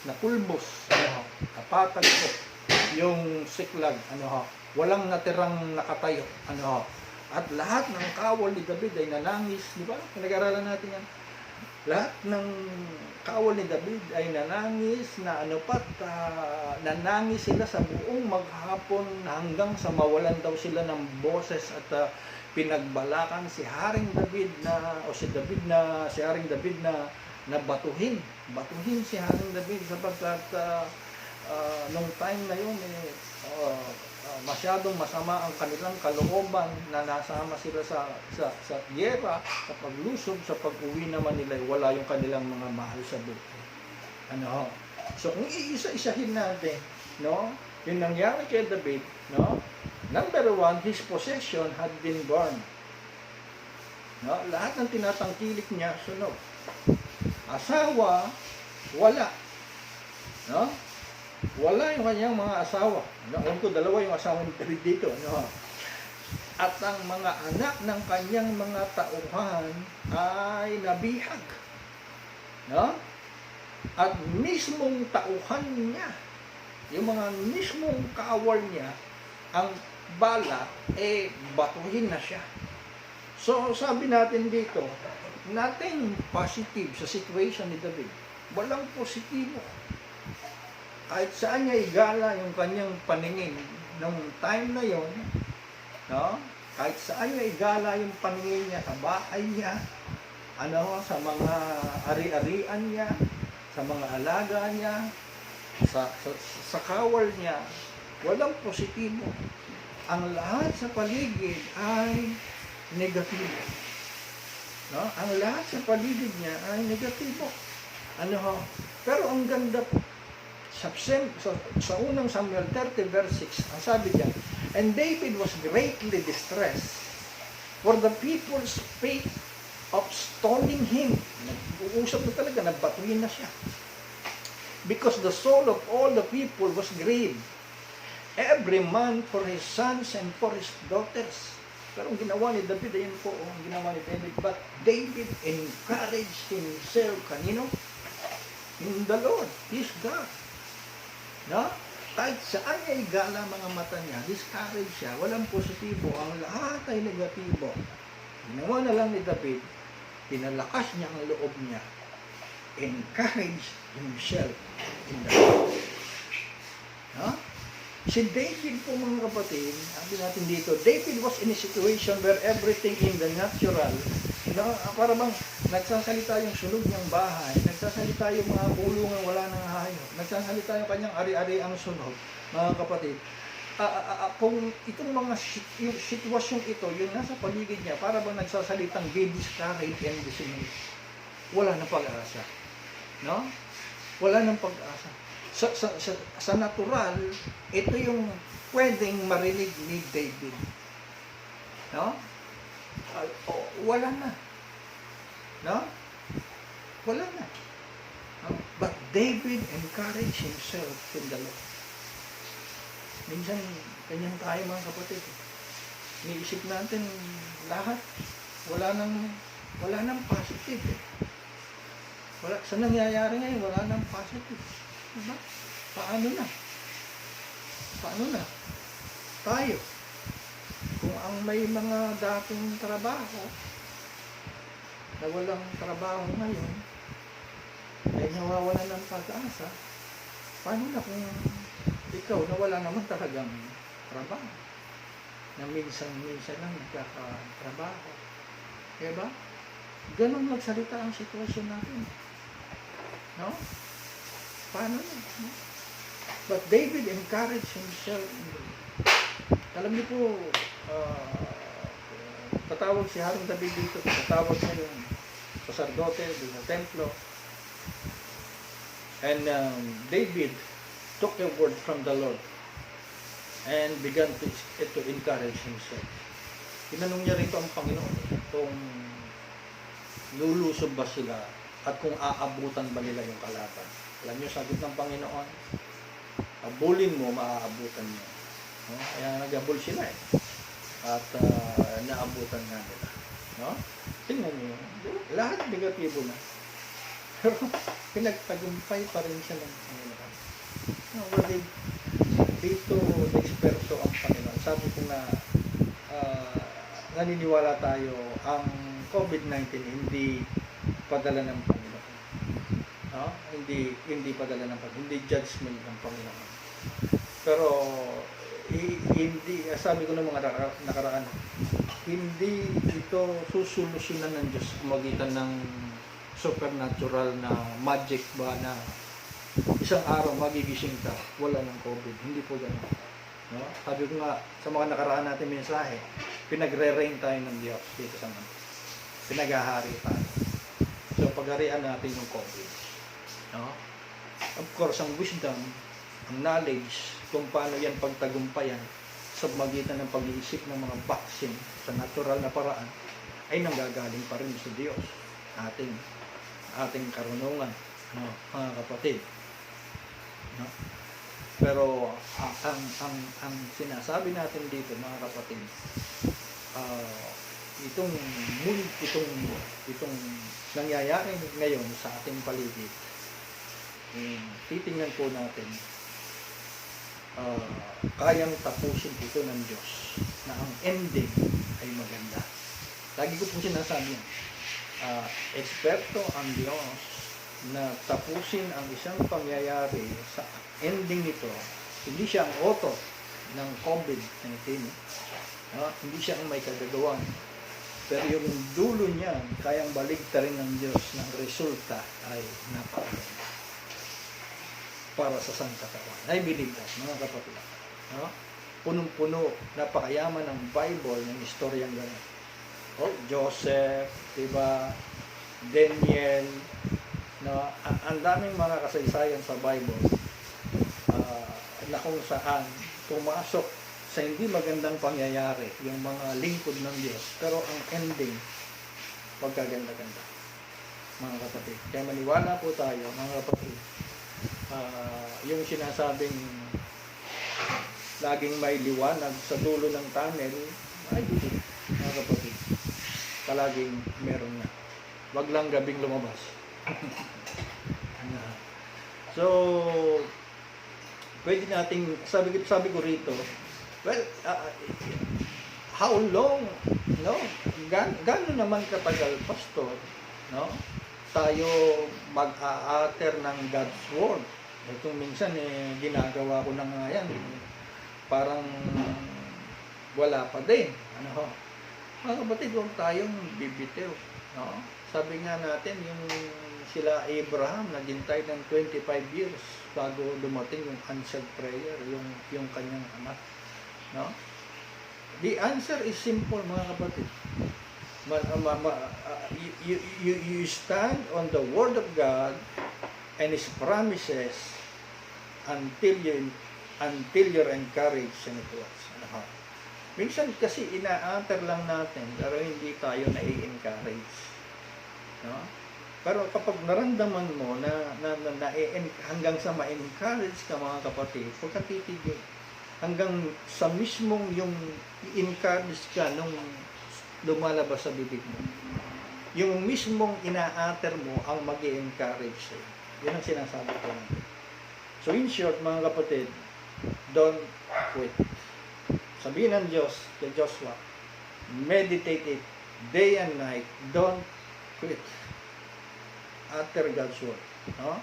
na pulbos, patag po yung siklag, walang natirang nakatayo, at lahat ng kawal ni David ay nanangis, di ba? Pinag-aralan natin yan. Lahat ng kawal ni David ay nanangis na nanangis sila sa buong maghapon hanggang sa mawalan daw sila ng boses at pinagbalakan si Haring David si Haring David na batuhin si Haring David sapagkat nung time na yun masyadong masama ang kanilang kalooban na nasama sila sa giyera, sa paglusob, sa pag-uwi naman nila, wala yung kanilang mga mahal sa buhay. So kung iisa-isahin natin, yung nangyari kay David, number one, his possession had been burned. Lahat ng tinatangkilik niya, sunog. Asawa, wala. Wala yung kanyang mga asawa. Alam ko, dalawa yung asawa ni David dito. At ang mga anak ng kanyang mga tauhan ay nabihag. At mismong tauhan niya, yung mga mismong kawal niya, ang bala, batuhin na siya. So, sabi natin dito, nothing positive sa situation ni David. Walang positibo. Kahit saan niya igala yung kanyang paningin nung time na yon, kahit saan niya igala yung paningin niya sa bahay niya, sa mga ari-arian niya, sa mga alaga niya, sa kawal niya, walang positibo. Ang lahat sa paligid ay negatibo. Ang lahat sa paligid niya ay negatibo. Pero ang ganda po, sa unang Samuel 30 verse 6, ang sabi diyan, and David was greatly distressed for the people spake of stoning him. Nag-uusap na talaga, nagbatuhin na siya. Because the soul of all the people was grieved, every man for his sons and for his daughters. Pero ang ginawa ni David, ayun po, ang ginawa ni David, but David encouraged himself, kanino? In the Lord, his God. Kahit saan niya igala mga mata niya, discourage siya, walang positibo, ang lahat ay negatibo. Ginawa na lang ni David, pinalakas niya ang loob niya, encourage himself in the Lord. Si David po mga kapatid, sabi natin dito, David was in a situation where everything in the natural, para bang nagsasalita yung sunog ng bahay, nagsasalita yung mga kulungan wala nang hayop, nagsasalita yung kanyang ari-ari ang sunog, mga kapatid. Kung itong mga yung sitwasyong ito, yung nasa paligid niya, para bang nagsasalitang be discouraged and dismayed. Wala nang pag-asa. Wala nang pag-asa. Sa natural, ito yung pwedeng marinig ni David. Wala na. Wala na. But David encouraged himself in the Lord. Minsan, ganyan tayo mga kapatid. Niisip natin lahat. Wala nang positive. Sa nangyayari ngayon, wala nang positive. Diba? Paano na? Tayo. Kung ang may mga dating trabaho na walang trabaho ngayon, ay nawawalan ng pag-asa, paano na kung ikaw na wala naman talagang trabaho? Na minsan lang nagkakatrabaho. Diba? Ganon magsalita ang sitwasyon natin. Paano na? But David encouraged himself. Alam niyo po, tatawag si Haring David dito, tatawag niya yung sacerdote doon sa templo. And David took a word from the Lord and began to encourage himself. Tinanong niya rito ang Panginoon kung lulusob ba sila at kung aabutan ba nila yung kalaban. Alam niyo, sagot ng Panginoon, abulin mo, maaabutan mo. Kaya nag-abul sila at naabutan nga nila. No? Tingnan niyo, lahat negatibo na. Pero pinagtagumpay pa rin siya ng Panginoon. No, well, dito eksperto ang Panginoon. Sabi ko na naniniwala tayo ang COVID-19 hindi padala ng Panginoon. No? Hindi padala ng Panginoon, hindi judgment ng Panginoon. Pero hindi, sabi ko ng mga nakaraan, hindi ito susolusyonan ng Diyos magitan ng supernatural na magic ba na isang araw magigising ka, wala ng COVID. Hindi po gano'n. No? Sabi ko nga sa mga nakaraan natin mensahe, pinagre-reign tayo ng Diyos dito sa mundo. Pinaghahari tayo. So pagharian natin yung COVID. No? Of course, ang wisdom, ang knowledge, kung paano yan pagtagumpayan sa magitan ng pag-iisip ng mga vaccine sa natural na paraan, ay nanggagaling pa rin sa Diyos. Ating karunungan, no, mga kapatid. No? Pero ang sinasabi natin dito, mga kapatid, itong nangyayari ngayon sa ating paligid, titingnan po natin, kayang tapusin ito ng Diyos na ang ending ay maganda. Lagi ko po sinasabi yan. Eksperto ang Diyos na tapusin ang isang pangyayari sa ending nito. Hindi siya ang author ng COVID-19. Hindi siya ang may kagagawan. Pero yung dulo niya, kayang baligtarin ng Diyos ng resulta ay napakaganda para sa sangkatawan. I believe that, mga kapatid. Punong-puno, napakayaman ng Bible ng istoryang ganun. Joseph, diba? Daniel, no? Ang daming mga kasaysayan sa Bible na kung saan pumasok sa hindi magandang pangyayari yung mga lingkod ng Diyos, pero ang ending pagkaganda-ganda, mga kapatid. Kaya maniwala po tayo, mga kapatid, yung sinasabing laging may liwanag sa dulo ng tunnel, ay hindi, mga kapatid, palaging meron na. Wag lang gabing lumabas. So, pwede nating, sabi ko rito, well, how long, no? Gano'n naman katagal, pastor, no? Tayo mag-a-utter ng God's Word. Itong minsan, ginagawa ko na nga yan. Parang wala pa din. Mga kapatid, huwag tayong bibitiw. No? Sabi nga natin, yung sila Abraham, naghintay ng 25 years bago dumating yung answered prayer, yung kanyang anak. No? The answer is simple, mga kapatid. You stand on the Word of God and His promises until you're encouraged and it works. Minsan kasi ina-utter lang natin pero hindi tayo nai-encourage. No? Pero kapag naramdaman mo na hanggang sa ma-encourage ka, mga kapatid, huwag ka titigil. Hanggang sa mismong yung i-encourage ka nung lumalabas sa bibig mo. Yung mismong ina-utter mo ang mag-i-encourage sa'yo. Yun ang sinasabi ko natin. So in short, mga kapatid, don't quit. Sabihin ng Diyos kay Joshua, meditate it day and night, don't quit. Utter God's word. No?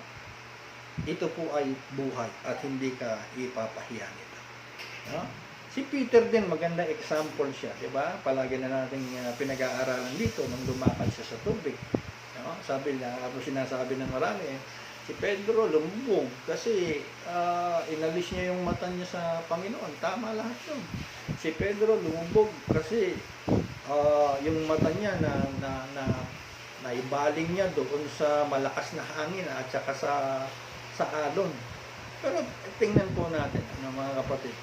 Ito po ay buhay at hindi ka ipapahiya nito. No? Si Peter din, maganda example siya, di ba? Palagi na nating pinag-aaralan dito nung lumakad siya sa tubig. No? Sabi niya, sinasabi ng marami, si Pedro lumubog kasi inalis niya yung mata niya sa Panginoon. Tama lahat yun. Si Pedro lumubog kasi yung mata niya na ibaling niya doon sa malakas na hangin at saka sa alon. Pero tingnan po natin, mga kapatid.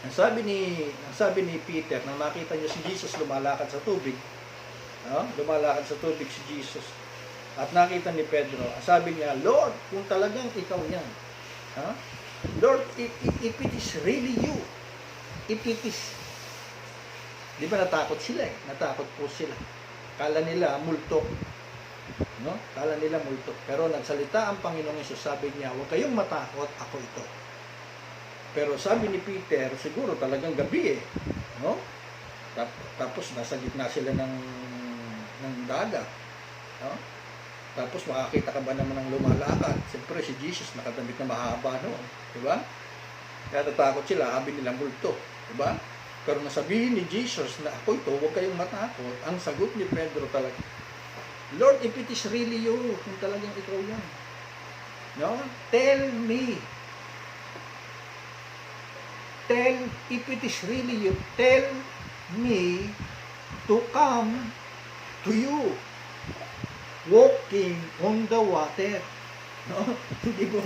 Ang sabi ni Peter, na makita niya si Jesus lumalakad sa tubig. Lumalakad sa tubig si Jesus. At nakita ni Pedro, sabi niya, Lord, kung talagang ikaw yan, Lord, if it is really you, if it is Di ba natakot sila eh? Natakot po sila. Kala nila multo. No? Kala nila multo. Pero nagsalita ang Panginoong Hesus, sabi niya, huwag kayong matakot, ako ito. Pero sabi ni Peter, siguro talagang gabi eh. No? Tapos nasa gitna sila ng dagat. No? Tapos makakita ka ba naman ng lumalakad? Siyempre si Jesus nakadamit na mahaba noon. Diba? Kaya natakot sila, sabi nila multo. Diba? Pero nasabihin ni Jesus na ako ito, huwag kayong matakot. Ang sagot ni Pedro talaga, Lord, if it is really you, kung talagang ikaw yan, no? Tell me. If it is really you, tell me to come to you, walking on the water. No? Hindi po,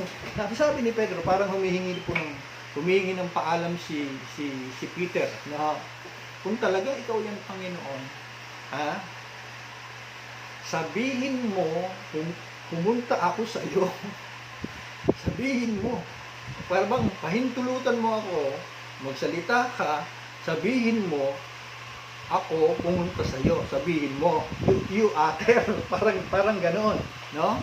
sabi ni Pedro, parang humihingi ng paalam si Peter na kung talaga ikaw yan, Panginoon, sabihin mo, pumunta ako sa iyo, sabihin mo, parang pahintulutan mo ako, magsalita ka, sabihin mo, ako pumunta sa iyo, sabihin mo, you utter, parang ganoon, no?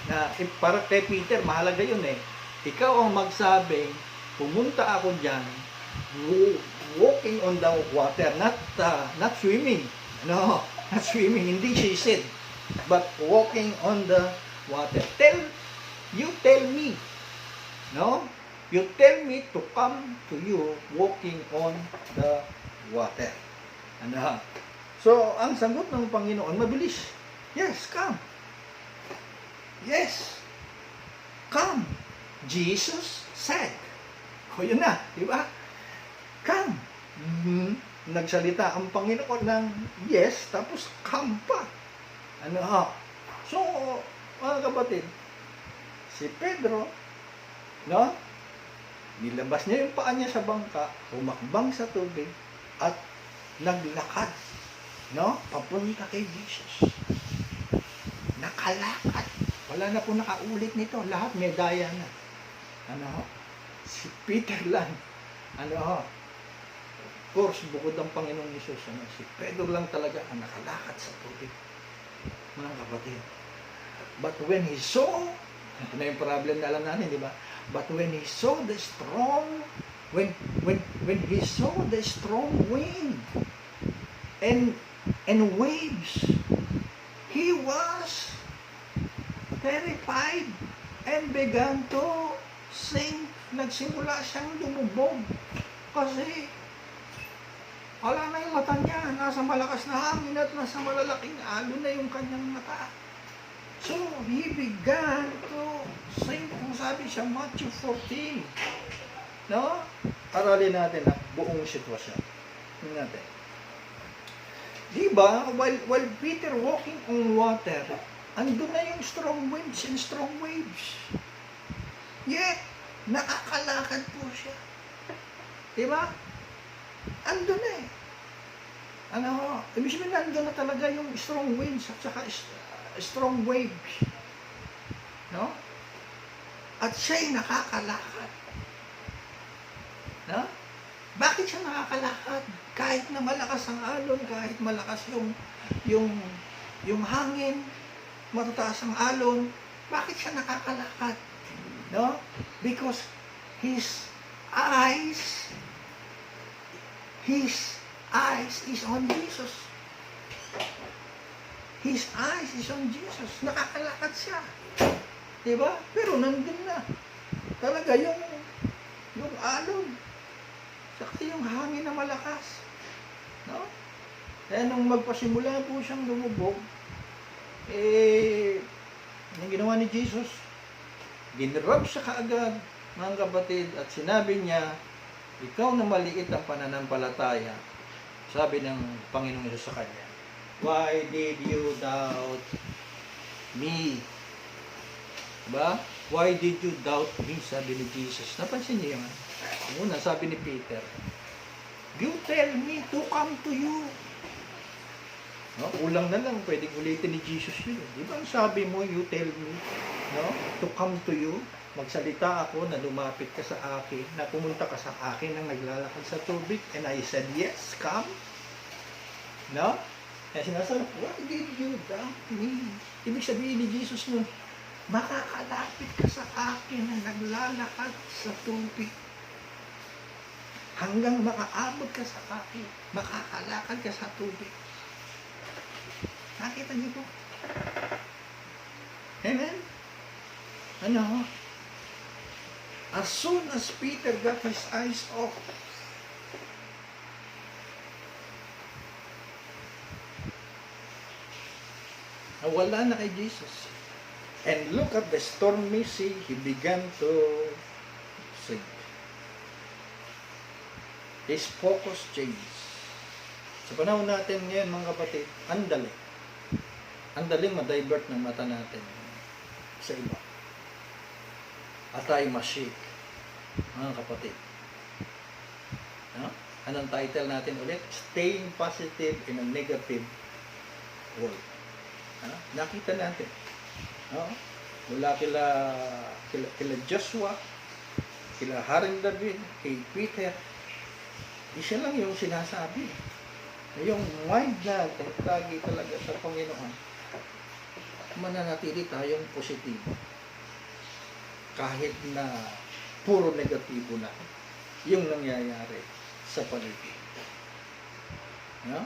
Na para kay Peter, mahalaga yun eh. Ikaw ang magsabing, pumunta ako diyan, walking on the water, not swimming. No, not swimming, hindi she said, but walking on the water. You tell me. No? You tell me to come to you walking on the water. Ano? So, ang sagot ng Panginoon, mabilis. Yes, come. Yes. Come. Jesus said. O yun na, di ba? Come. Nagsalita ang Panginoon ng yes, tapos come pa. Ano ha? So, mga kapatid, si Pedro, no? Nilabas niya yung paa niya sa bangka, humakbang sa tubig, at naglakad, no? Papunta kay Jesus. Nakalakad. Wala na po nakaulit nito. Lahat may daya na. Ano ho? Si Peter lang. Ano ho? Of course, bukod ang Panginoong Hesus, si Pedro lang talaga ang nakalakad sa tubig. Mga kapatid. But when he saw, ito na yung problem na alam natin, di ba? But when he saw the strong, when he saw the strong wind and waves, he was terrified and began to sink. Nagsimula siyang lumubog kasi wala na yung mata niya, nasa malakas na hangin at nasa malalaking alon na yung kanyang mata. So, he began to sink. Kung sabi siya, Matthew 14. No? Aralin natin ang buong sitwasyon. Tingnan natin. Diba, while Peter walking on water, andun na yung strong winds and strong waves. Yet, nakakalakad po siya. Diba? Andun na eh. Ano, ibig sabihin nandun na talaga yung strong winds at saka strong waves. No? At siya'y nakakalakad. No? Bakit siya nakakalakad? Kahit na malakas ang alon, kahit malakas yung hangin, matataas ang alon, bakit siya nakakalakad? No? Because his eyes is on Jesus. His eyes is on Jesus. Nakakalakad siya. Diba? Pero nandun na. Talaga yung alon. Saka yung hangin na malakas. No? Kaya nung magpasimula po siyang lumubog, yung ginawa ni Jesus, ginrab siya kaagad, mga kapatid, at sinabi niya, ikaw na maliit ang pananampalataya, sabi ng Panginoong Hesus sa kanya, why did you doubt me? Diba? Why did you doubt me? Sabi ni Jesus. Napansin niyo yun? Una, sabi ni Peter, you tell me to come to you. No? Ulang na lang, pwedeng ulitin ni Jesus yun. Di ba sabi mo, you tell me, no? To come to you. Magsalita ako na lumapit ka sa akin, na pumunta ka sa akin nang naglalakad sa tubig. And I said, yes, come. No? Kaya sinasabi, why did you doubt me? Ibig sabihin ni Jesus nun, makakalapit ka sa akin na naglalakad sa tubig. Hanggang makaabot ka sa akin, makakalakad ka sa tubig. Nakita niyo po? Amen? Ano? As soon as Peter got his eyes off, nawala na kay Jesus. And look at the stormy sea, he began to sink. His focus changed. Sa panahon natin ngayon, mga kapatid, andali. Andaling ma-divert ng mata natin sa iba. At tayo ma-shake, mga kapatid. No? Anong title natin ulit? Staying positive in a negative world. Nakita natin. No? Mula kila Joshua, kila Haring David, kay Peter, isa lang yung sinasabi. Yung mind natin, lagi talaga sa Panginoon, mananatili tayong positibo. Kahit na puro negatibo na yung nangyayari sa paligid. No?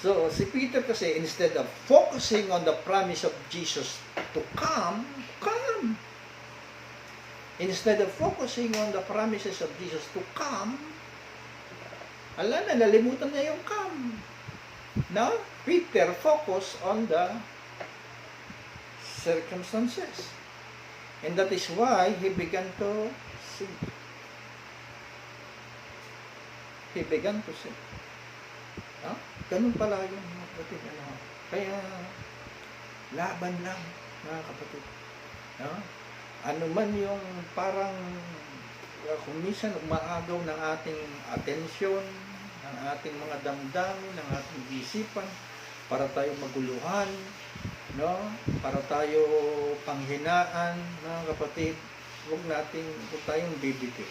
So, si Peter kasi, instead of focusing on the promise of Jesus to come. Instead of focusing on the promises of Jesus to come, nalimutan niya yung come. Now, Peter focused on the circumstances. And that is why he began to sink. He began to sink. Ganun pala yung mga kapatid. Kaya, laban lang, mga kapatid. Ano man yung parang kung minsan umaagaw ng ating atensyon, ng ating mga damdamin, ng ating isipan, para tayo maguluhan, no? Para tayo panghinaan, mga kapatid, huwag tayong bibitiw.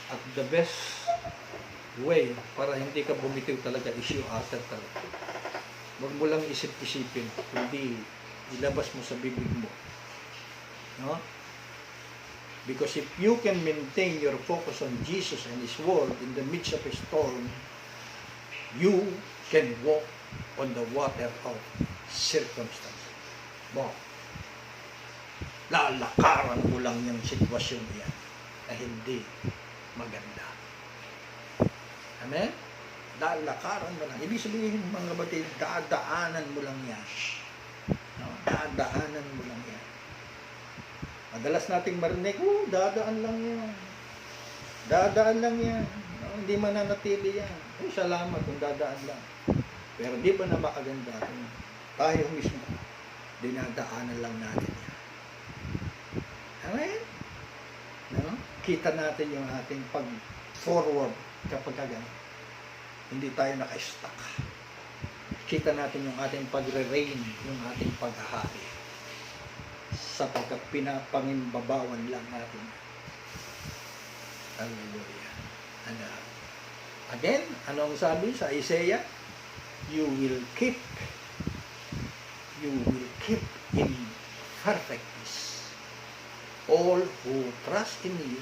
At the best way para hindi ka bumitiw talaga is you utter talaga. Huwag mo lang isip-isipin, kundi ilabas mo sa bibig mo. No? Because if you can maintain your focus on Jesus and His Word in the midst of a storm, you can walk on the water of circumstance. Wow. Lalakaran mo lang yung sitwasyon yan na hindi maganda. Amen? Lalakaran mo lang. Ibig sabihin, mga kapatid, dadaanan mo lang yan. No? Dadaanan mo lang yan. Madalas nating marinig, dadaan lang yan. Dadaan lang yan. No? Hindi mananatili yan. Salamat kung dadaan lang. Pero di ba na makaganda kung tayo mismo, dinadaanan lang natin yan. Amen? No? Kita natin yung ating pag-forward kapag hindi tayo naka-stuck. Kita natin yung ating pagre-reign, yung ating paghahari. Sapagkat pinapangimbabawan lang natin. Hallelujah. And again, anong sabi sa Isaiah? You will keep in perfect peace all who trust in you,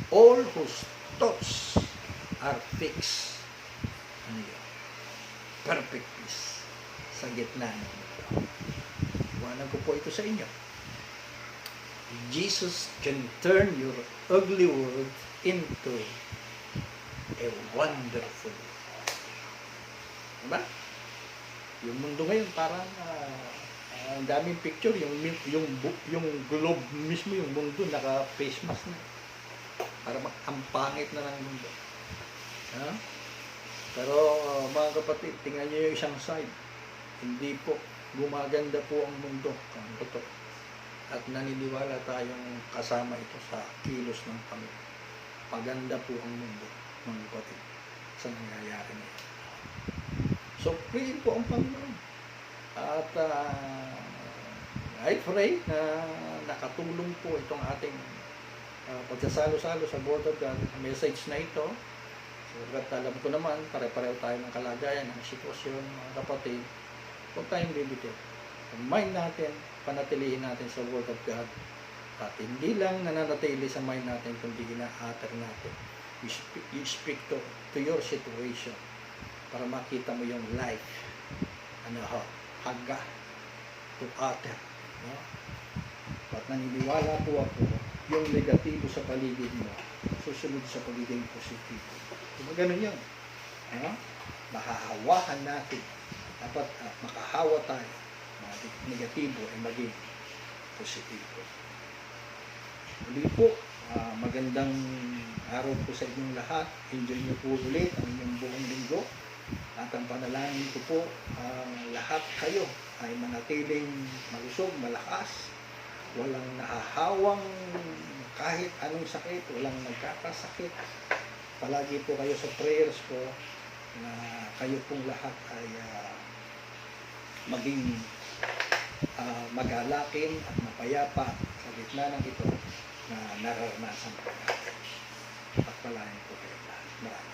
all whose thoughts are fixed on you. Perfect peace sa gitna ng mundo. Iwanan ko po ito sa inyo. Jesus can turn your ugly world into a wonderful world. Diba? Yung mundo ngayon parang ang daming picture, yung globe mismo, yung mundo naka-face mask na. Para ang pangit na ng mundo. Pero mga kapatid, tingnan nyo yung isang side. Hindi po, gumaganda po ang mundo. Ang totoo. At naniniwala tayong kasama ito sa kilos ng Panginoon. Paganda po ang mundo, mga kapatid, sa nangyayari niya. So, pray po ang Panginoon. At I pray na nakatulong po itong ating pagsasalo-salo sa Word of God, message na ito Sapagkat alam ko naman, pare-pareho tayo ng kalagayan, ng sitwasyon, mga kapatid, huwag tayong bibitaw. Ang mind natin, panatilihin natin sa Word of God. At hindi lang nananatili sa mind natin, kundi ina-utter natin. You speak to your situation para makita mo yung life. Hagga to utter. No? At naniniwala po ako, yung negatibo sa paligid mo, susunod sa pagiging positibo. Diba ganun yun? Mahahawahan natin. Dapat makahawa tayo. Mga negatibo ay maging positibo. Muli po, magandang araw po sa inyong lahat. Enjoy niyo po ulit ang inyong buong linggo. At ang panalangin ko po, lahat kayo ay manatiling malusog, malakas, walang nahahawang kahit anong sakit, walang nagkakasakit. Palagi po kayo sa prayers ko na kayo pong lahat ay maging magalakin at mapayapa sa gitna ng ito na nararanasan ko natin. Pagpalain po kayo lahat. Maraming